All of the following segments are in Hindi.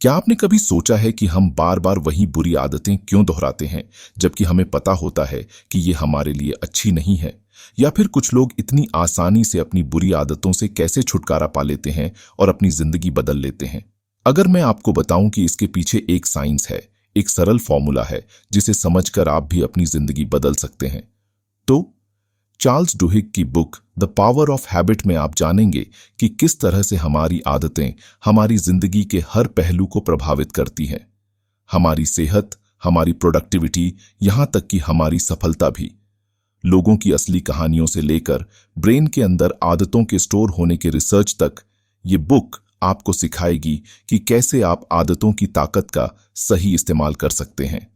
क्या आपने कभी सोचा है कि हम बार बार वही बुरी आदतें क्यों दोहराते हैं, जबकि हमें पता होता है कि ये हमारे लिए अच्छी नहीं है? या फिर कुछ लोग इतनी आसानी से अपनी बुरी आदतों से कैसे छुटकारा पा लेते हैं और अपनी जिंदगी बदल लेते हैं? अगर मैं आपको बताऊं कि इसके पीछे एक साइंस है, एक सरल फॉर्मूला है जिसे समझकर आप भी अपनी जिंदगी बदल सकते हैं, तो चार्ल्स डुहिग की book the power of habit में आप जानेंगे कि किस तरह से हमारी आदतें हमारी जिंदगी के हर पहलू को प्रभावित करती हैं। हमारी सेहत, हमारी प्रोडक्टिविटी, यहां तक कि हमारी सफलता भी। लोगों की असली कहानियों से लेकर ब्रेन के अंदर आदतों के स्टोर होने के रिसर्च तक, ये बुक आपको सिखाएगी कि कैसे आप आदतों की ताकत का सही इस्तेमाल कर सकते हैं।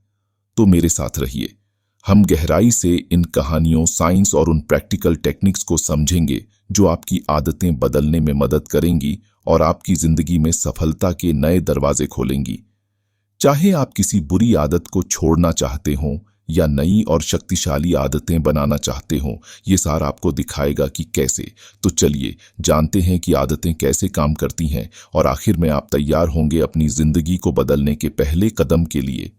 तो मेरे साथ रहिए, हम गहराई से इन कहानियों, साइंस और उन प्रैक्टिकल टेक्निक्स को समझेंगे जो आपकी आदतें बदलने में मदद करेंगी और आपकी जिंदगी में सफलता के नए दरवाजे खोलेंगी। चाहे आप किसी बुरी आदत को छोड़ना चाहते हों या नई और शक्तिशाली आदतें बनाना चाहते हों, ये सारा आपको दिखाएगा कि कैसे। तो चलिए जानते हैं कि आदतें कैसे काम करती हैं और आखिर में आप तैयार होंगे अपनी जिंदगी को बदलने के पहले कदम के लिए।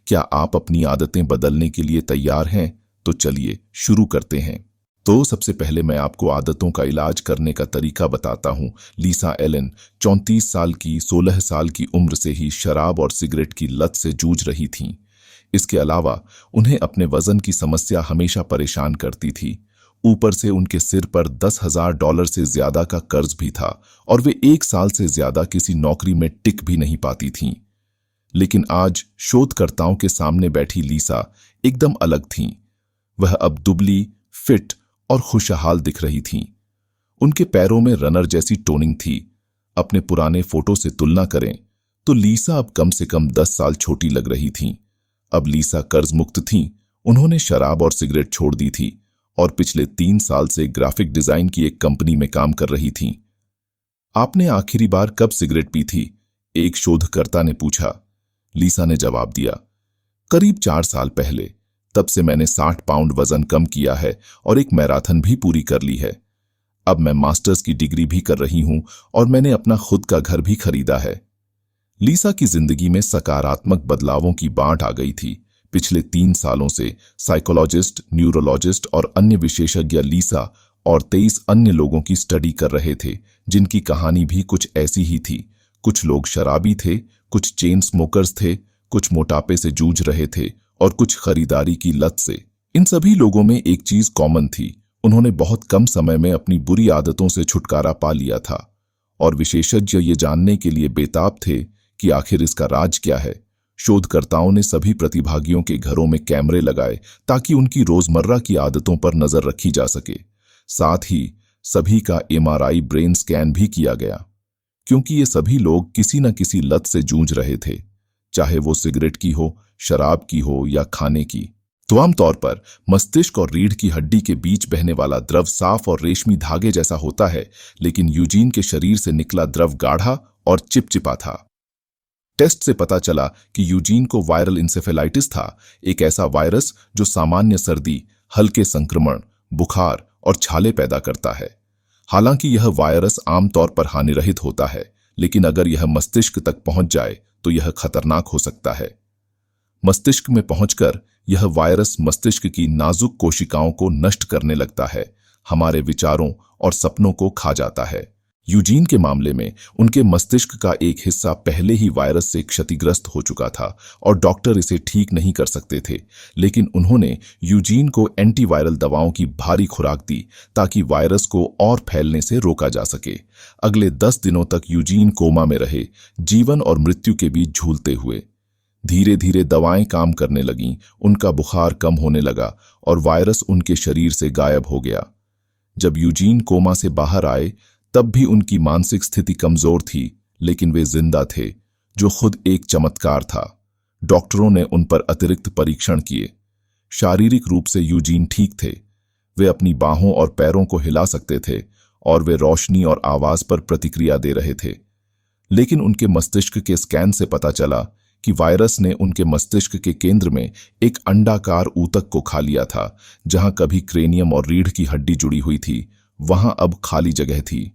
क्या आप अपनी आदतें बदलने के लिए तैयार हैं? तो चलिए शुरू करते हैं। तो सबसे पहले मैं आपको आदतों का इलाज करने का तरीका बताता हूं। लीसा एलन 34 साल की 16 साल की उम्र से ही शराब और सिगरेट की लत से जूझ रही थीं। इसके अलावा उन्हें अपने वजन की समस्या हमेशा परेशान करती थी। ऊपर से उनके सिर पर $10,000 से ज्यादा का कर्ज भी था और वे 1 साल से ज्यादा किसी नौकरी में टिक भी नहीं पाती थीं। लेकिन आज शोधकर्ताओं के सामने बैठी लीसा एकदम अलग थीं। वह अब दुबली, फिट और खुशहाल दिख रही थीं। उनके पैरों में रनर जैसी टोनिंग थी। अपने पुराने फोटो से तुलना करें तो लीसा अब कम से कम 10 साल छोटी लग रही थीं। अब लीसा कर्ज मुक्त थीं। उन्होंने शराब और सिगरेट छोड़ दी थी और पिछले 3 साल से ग्राफिक डिजाइन की एक कंपनी में काम कर रही थीं। आपने आखिरी बार कब सिगरेट पी थी? एक शोधकर्ता ने पूछा। लीसा ने जवाब दिया, करीब 4 साल पहले। तब से मैंने 60 पाउंड वजन कम किया है और एक मैराथन भी पूरी कर ली है। अब मैं मास्टर्स की डिग्री भी कर रही हूं और मैंने अपना खुद का घर भी खरीदा है। लीसा की जिंदगी में सकारात्मक बदलावों की बाढ़ आ गई थी। पिछले 3 सालों से साइकोलॉजिस्ट, न्यूरोलॉजिस्ट और अन्य विशेषज्ञ लीसा और 23 अन्य लोगों की स्टडी कर रहे थे, जिनकी कहानी भी कुछ ऐसी ही थी। कुछ लोग शराबी थे, कुछ चेन स्मोकर्स थे, कुछ मोटापे से जूझ रहे थे और कुछ खरीदारी की लत से। इन सभी लोगों में एक चीज कॉमन थी, उन्होंने बहुत कम समय में अपनी बुरी आदतों से छुटकारा पा लिया था। और विशेषज्ञ ये जानने के लिए बेताब थे कि आखिर इसका राज क्या है। शोधकर्ताओं ने सभी प्रतिभागियों के घरों में कैमरे लगाए ताकि उनकी रोजमर्रा की आदतों पर नजर रखी जा सके। साथ ही सभी का MRI ब्रेन स्कैन भी किया गया, क्योंकि ये सभी लोग किसी न किसी लत से जूझ रहे थे, चाहे वो सिगरेट की हो, शराब की हो या खाने की। तो आमतौर पर मस्तिष्क और रीढ़ की हड्डी के बीच बहने वाला द्रव साफ और रेशमी धागे जैसा होता है, लेकिन यूजीन के शरीर से निकला द्रव गाढ़ा और चिपचिपा था। टेस्ट से पता चला कि यूजीन को वायरल इंसेफेलाइटिस था, एक ऐसा वायरस जो सामान्य सर्दी, हल्के संक्रमण, बुखार और छाले पैदा करता है। हालांकि यह वायरस आमतौर पर हानिरहित होता है, लेकिन अगर यह मस्तिष्क तक पहुंच जाए तो यह खतरनाक हो सकता है। मस्तिष्क में पहुंचकर यह वायरस मस्तिष्क की नाजुक कोशिकाओं को नष्ट करने लगता है, हमारे विचारों और सपनों को खा जाता है। यूजीन के मामले में उनके मस्तिष्क का एक हिस्सा पहले ही वायरस से क्षतिग्रस्त हो चुका था और डॉक्टर इसे ठीक नहीं कर सकते थे, लेकिन उन्होंने यूजीन को एंटीवायरल दवाओं की भारी खुराक दी ताकि वायरस को और फैलने से रोका जा सके। अगले 10 दिनों तक यूजीन कोमा में रहे, जीवन और मृत्यु के बीच झूलते हुए। धीरे धीरे दवाएं काम करने लगीं, उनका बुखार कम होने लगा और वायरस उनके शरीर से गायब हो गया। जब यूजीन कोमा से बाहर आए तब भी उनकी मानसिक स्थिति कमजोर थी, लेकिन वे जिंदा थे, जो खुद एक चमत्कार था। डॉक्टरों ने उन पर अतिरिक्त परीक्षण किए। शारीरिक रूप से यूजीन ठीक थे, वे अपनी बाहों और पैरों को हिला सकते थे और वे रोशनी और आवाज पर प्रतिक्रिया दे रहे थे। लेकिन उनके मस्तिष्क के स्कैन से पता चला कि वायरस ने उनके मस्तिष्क के केंद्र में एक अंडाकार ऊतक को खा लिया था। जहां कभी क्रेनियम और रीढ़ की हड्डी जुड़ी हुई थी, वहां अब खाली जगह थी।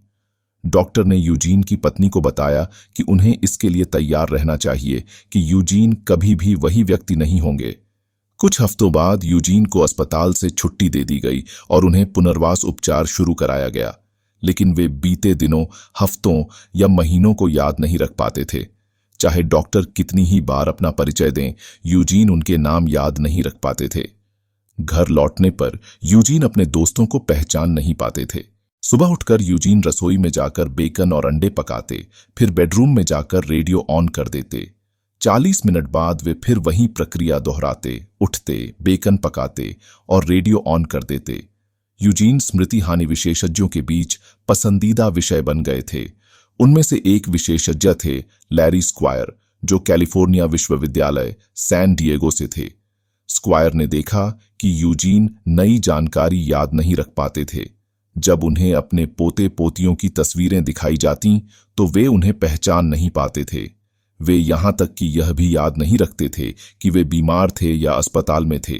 डॉक्टर ने यूजीन की पत्नी को बताया कि उन्हें इसके लिए तैयार रहना चाहिए कि यूजीन कभी भी वही व्यक्ति नहीं होंगे। कुछ हफ्तों बाद यूजीन को अस्पताल से छुट्टी दे दी गई और उन्हें पुनर्वास उपचार शुरू कराया गया, लेकिन वे बीते दिनों, हफ्तों या महीनों को याद नहीं रख पाते थे। चाहे डॉक्टर कितनी ही बार अपना परिचय दें, यूजीन उनके नाम याद नहीं रख पाते थे। घर लौटने पर यूजीन अपने दोस्तों को पहचान नहीं पाते थे। सुबह उठकर यूजीन रसोई में जाकर बेकन और अंडे पकाते, फिर बेडरूम में जाकर रेडियो ऑन कर देते। 40 मिनट बाद वे फिर वही प्रक्रिया दोहराते, उठते, बेकन पकाते और रेडियो ऑन कर देते। यूजीन स्मृति हानि विशेषज्ञों के बीच पसंदीदा विषय बन गए थे। उनमें से एक विशेषज्ञ थे लैरी स्क्वायर, जो कैलिफोर्निया विश्वविद्यालय सैन डिएगो से थे। स्क्वायर ने देखा कि यूजीन नई जानकारी याद नहीं रख पाते थे। जब उन्हें अपने पोते पोतियों की तस्वीरें दिखाई जातीं तो वे उन्हें पहचान नहीं पाते थे। वे यहां तक कि यह भी याद नहीं रखते थे कि वे बीमार थे या अस्पताल में थे।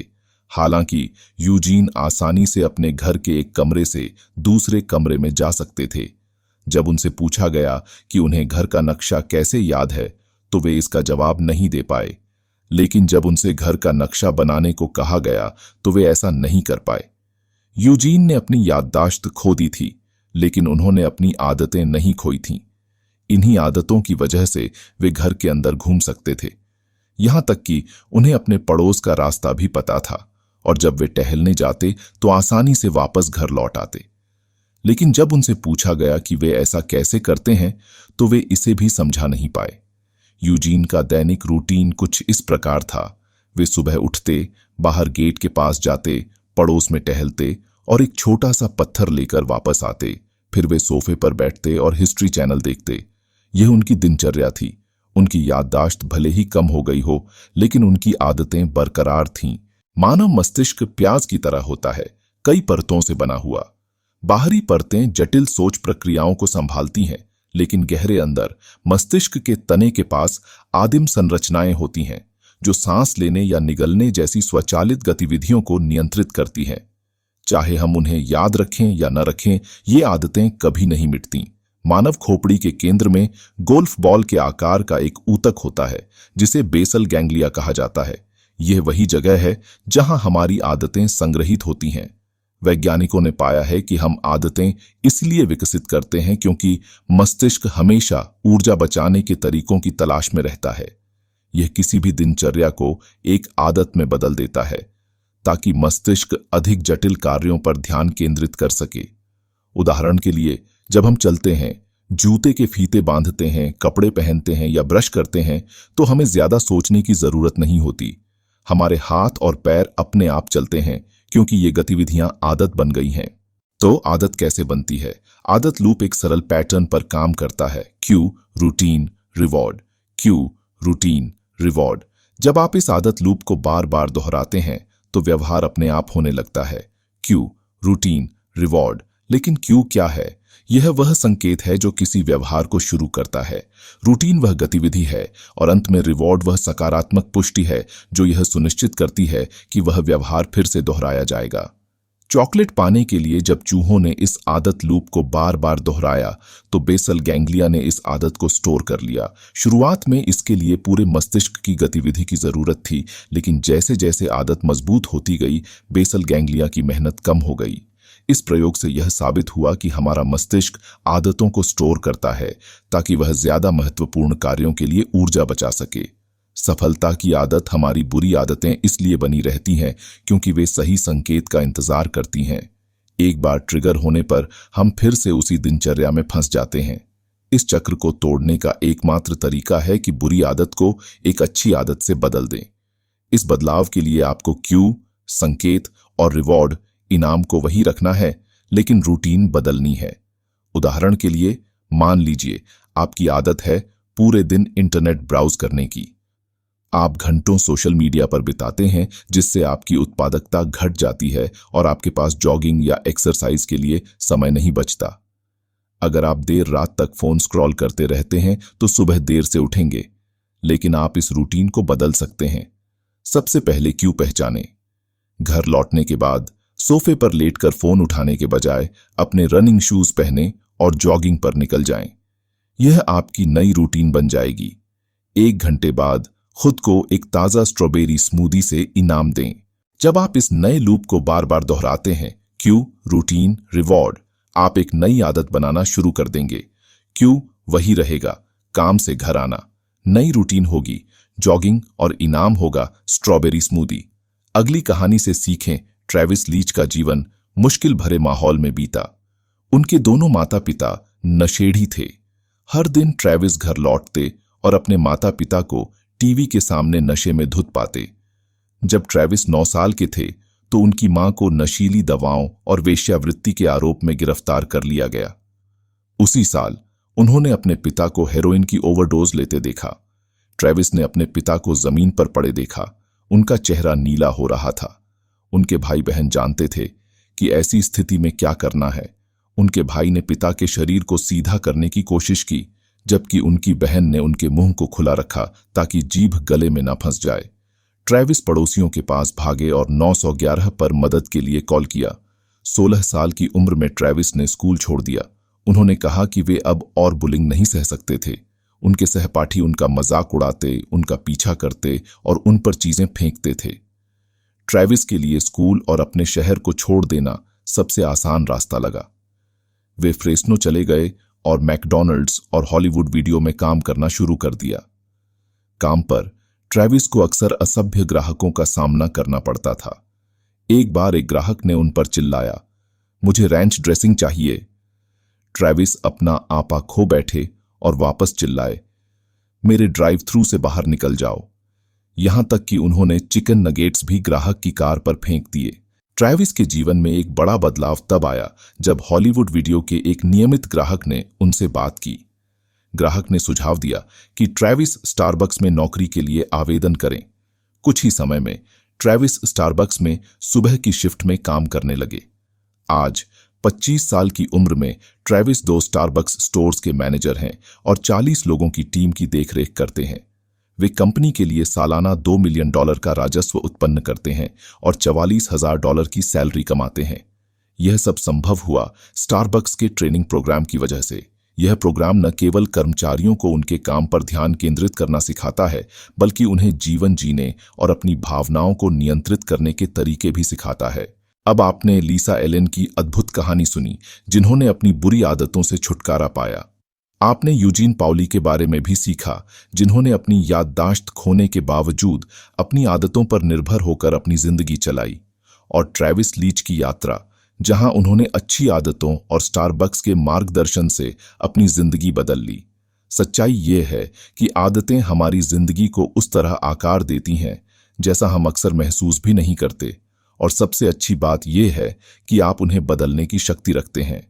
हालांकि यूजीन आसानी से अपने घर के एक कमरे से दूसरे कमरे में जा सकते थे। जब उनसे पूछा गया कि उन्हें घर का नक्शा कैसे याद है तो वे इसका जवाब नहीं दे पाए। लेकिन जब उनसे घर का नक्शा बनाने को कहा गया तो वे ऐसा नहीं कर पाए। यूजीन ने अपनी याददाश्त खो दी थी, लेकिन उन्होंने अपनी आदतें नहीं खोई थीं। इन्हीं आदतों की वजह से वे घर के अंदर घूम सकते थे। यहां तक कि उन्हें अपने पड़ोस का रास्ता भी पता था और जब वे टहलने जाते तो आसानी से वापस घर लौट आते। लेकिन जब उनसे पूछा गया कि वे ऐसा कैसे करते हैं तो वे इसे भी समझा नहीं पाए। यूजीन का दैनिक रूटीन कुछ इस प्रकार था। वे सुबह उठते, बाहर गेट के पास जाते, पड़ोस में टहलते और एक छोटा सा पत्थर लेकर वापस आते। फिर वे सोफे पर बैठते और हिस्ट्री चैनल देखते। यह उनकी दिनचर्या थी। उनकी याददाश्त भले ही कम हो गई हो, लेकिन उनकी आदतें बरकरार थीं। मानव मस्तिष्क प्याज की तरह होता है, कई परतों से बना हुआ। बाहरी परतें जटिल सोच प्रक्रियाओं को संभालती हैं, लेकिन गहरे अंदर मस्तिष्क के तने के पास आदिम संरचनाएं होती हैं जो सांस लेने या निगलने जैसी स्वचालित गतिविधियों को नियंत्रित करती हैं। चाहे हम उन्हें याद रखें या न रखें, ये आदतें कभी नहीं मिटती। मानव खोपड़ी के केंद्र में गोल्फ बॉल के आकार का एक ऊतक होता है जिसे बेसल गैंग्लिया कहा जाता है। यह वही जगह है जहां हमारी आदतें संग्रहित होती हैं। वैज्ञानिकों ने पाया है कि हम आदतें इसलिए विकसित करते हैं क्योंकि मस्तिष्क हमेशा ऊर्जा बचाने के तरीकों की तलाश में रहता है। यह किसी भी दिनचर्या को एक आदत में बदल देता है ताकि मस्तिष्क अधिक जटिल कार्यों पर ध्यान केंद्रित कर सके। उदाहरण के लिए, जब हम चलते हैं, जूते के फीते बांधते हैं, कपड़े पहनते हैं या ब्रश करते हैं तो हमें ज्यादा सोचने की जरूरत नहीं होती। हमारे हाथ और पैर अपने आप चलते हैं क्योंकि ये गतिविधियां आदत बन गई हैं। तो आदत कैसे बनती है? आदत लूप एक सरल पैटर्न पर काम करता है। Q, routine, reward. Q, routine, reward. जब आप इस आदत लूप को बार बार दोहराते हैं तो व्यवहार अपने आप होने लगता है। Q, routine, reward. लेकिन क्यू क्या है? यह वह संकेत है जो किसी व्यवहार को शुरू करता है। रूटीन वह गतिविधि है और अंत में रिवॉर्ड वह सकारात्मक पुष्टि है जो यह सुनिश्चित करती है कि वह व्यवहार फिर से दोहराया जाएगा। चॉकलेट पाने के लिए जब चूहों ने इस आदत लूप को बार बार दोहराया तो बेसल गैंग्लिया ने इस आदत को स्टोर कर लिया। शुरुआत में इसके लिए पूरे मस्तिष्क की गतिविधि की जरूरत थी, लेकिन जैसे जैसे आदत मजबूत होती गई, बेसल गैंग्लिया की मेहनत कम हो गई। इस प्रयोग से यह साबित हुआ कि हमारा मस्तिष्क आदतों को स्टोर करता है ताकि वह ज्यादा महत्वपूर्ण कार्यों के लिए ऊर्जा बचा सके। सफलता की आदत हमारी बुरी आदतें इसलिए बनी रहती हैं क्योंकि वे सही संकेत का इंतजार करती हैं। एक बार ट्रिगर होने पर हम फिर से उसी दिनचर्या में फंस जाते हैं। इस चक्र को तोड़ने का एकमात्र तरीका है कि बुरी आदत को एक अच्छी आदत से बदल दें। इस बदलाव के लिए आपको क्यू, संकेत और रिवॉर्ड, इनाम को वही रखना है, लेकिन रूटीन बदलनी है। उदाहरण के लिए, मान लीजिए आपकी आदत है पूरे दिन इंटरनेट ब्राउज करने की। आप घंटों सोशल मीडिया पर बिताते हैं जिससे आपकी उत्पादकता घट जाती है और आपके पास जॉगिंग या एक्सरसाइज के लिए समय नहीं बचता। अगर आप देर रात तक फोन स्क्रॉल करते रहते हैं तो सुबह देर से उठेंगे, लेकिन आप इस रूटीन को बदल सकते हैं। सबसे पहले क्यू पहचानें। घर लौटने के बाद सोफे पर लेटकर फोन उठाने के बजाय अपने रनिंग शूज पहने और जॉगिंग पर निकल जाएं। यह आपकी नई रूटीन बन जाएगी। 1 घंटे बाद खुद को एक ताज़ा स्ट्रॉबेरी स्मूदी से इनाम दें। जब आप इस नए लूप को बार बार दोहराते हैं, क्यू, रूटीन, रिवॉर्ड, आप एक नई आदत बनाना शुरू कर देंगे। क्यू वही रहेगा, काम से घर आना। नई रूटीन होगी जॉगिंग और इनाम होगा स्ट्रॉबेरी स्मूदी। अगली कहानी से सीखें ट्रेविस लीच का जीवन मुश्किल भरे माहौल में बीता। उनके दोनों माता पिता नशेड़ी थे। हर दिन ट्रेविस घर लौटते और अपने माता पिता को टीवी के सामने नशे में धुत पाते। जब ट्रेविस 9 साल के थे तो उनकी मां को नशीली दवाओं और वेश्यावृत्ति के आरोप में गिरफ्तार कर लिया गया। उसी साल उन्होंने अपने पिता को हेरोइन की ओवरडोज लेते देखा। ट्रेविस ने अपने पिता को जमीन पर पड़े देखा। उनका चेहरा नीला हो रहा था। उनके भाई बहन जानते थे कि ऐसी स्थिति में क्या करना है। उनके भाई ने पिता के शरीर को सीधा करने की कोशिश की, जबकि उनकी बहन ने उनके मुंह को खुला रखा ताकि जीभ गले में न फंस जाए। ट्रेविस पड़ोसियों के पास भागे और 911 पर मदद के लिए कॉल किया। 16 साल की उम्र में ट्रेविस ने स्कूल छोड़ दिया। उन्होंने कहा कि वे अब और बुलिंग नहीं सह सकते थे। उनके सहपाठी उनका मजाक उड़ाते, उनका पीछा करते और उन पर चीजें फेंकते थे। ट्रेविस के लिए स्कूल और अपने शहर को छोड़ देना सबसे आसान रास्ता लगा। वे फ्रेस्नो चले गए और मैकडॉनल्ड्स और हॉलीवुड वीडियो में काम करना शुरू कर दिया। काम पर ट्रेविस को अक्सर असभ्य ग्राहकों का सामना करना पड़ता था। एक बार एक ग्राहक ने उन पर चिल्लाया, मुझे रैंच ड्रेसिंग चाहिए। ट्रेविस अपना आपा खो बैठे और वापस चिल्लाए, मेरे ड्राइव थ्रू से बाहर निकल जाओ। यहां तक कि उन्होंने चिकन नगेट्स भी ग्राहक की कार पर फेंक दिए। ट्रेविस के जीवन में एक बड़ा बदलाव तब आया जब हॉलीवुड वीडियो के एक नियमित ग्राहक ने उनसे बात की। ग्राहक ने सुझाव दिया कि ट्रेविस स्टारबक्स में नौकरी के लिए आवेदन करें। कुछ ही समय में ट्रेविस स्टारबक्स में सुबह की शिफ्ट में काम करने लगे। आज 25 साल की उम्र में ट्रेविस 2 स्टारबक्स स्टोर्स के मैनेजर हैं और 40 लोगों की टीम की देखरेख करते हैं। वे कंपनी के लिए सालाना $2 मिलियन का राजस्व उत्पन्न करते हैं और $44,000 की सैलरी कमाते हैं। यह सब संभव हुआ स्टारबक्स के ट्रेनिंग प्रोग्राम की वजह से। यह प्रोग्राम न केवल कर्मचारियों को उनके काम पर ध्यान केंद्रित करना सिखाता है, बल्कि उन्हें जीवन जीने और अपनी भावनाओं को नियंत्रित करने के तरीके भी सिखाता है। अब आपने लीसा एलेन की अद्भुत कहानी सुनी, जिन्होंने अपनी बुरी आदतों से छुटकारा पाया। आपने यूजीन पाउली के बारे में भी सीखा, जिन्होंने अपनी याददाश्त खोने के बावजूद अपनी आदतों पर निर्भर होकर अपनी जिंदगी चलाई। और ट्रेविस लीच की यात्रा, जहां उन्होंने अच्छी आदतों और स्टारबक्स के मार्गदर्शन से अपनी जिंदगी बदल ली। सच्चाई ये है कि आदतें हमारी जिंदगी को उस तरह आकार देती हैं जैसा हम अक्सर महसूस भी नहीं करते। और सबसे अच्छी बात यह है कि आप उन्हें बदलने की शक्ति रखते हैं।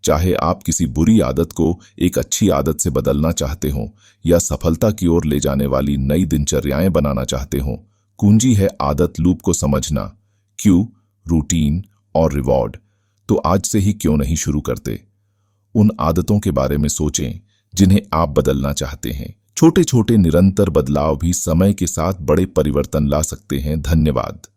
चाहे आप किसी बुरी आदत को एक अच्छी आदत से बदलना चाहते हो या सफलता की ओर ले जाने वाली नई दिनचर्याएं बनाना चाहते हो, कुंजी है आदत लूप को समझना, क्यू, रूटीन और रिवॉर्ड। तो आज से ही क्यों नहीं शुरू करते? उन आदतों के बारे में सोचें जिन्हें आप बदलना चाहते हैं। छोटे छोटे निरंतर बदलाव भी समय के साथ बड़े परिवर्तन ला सकते हैं। धन्यवाद।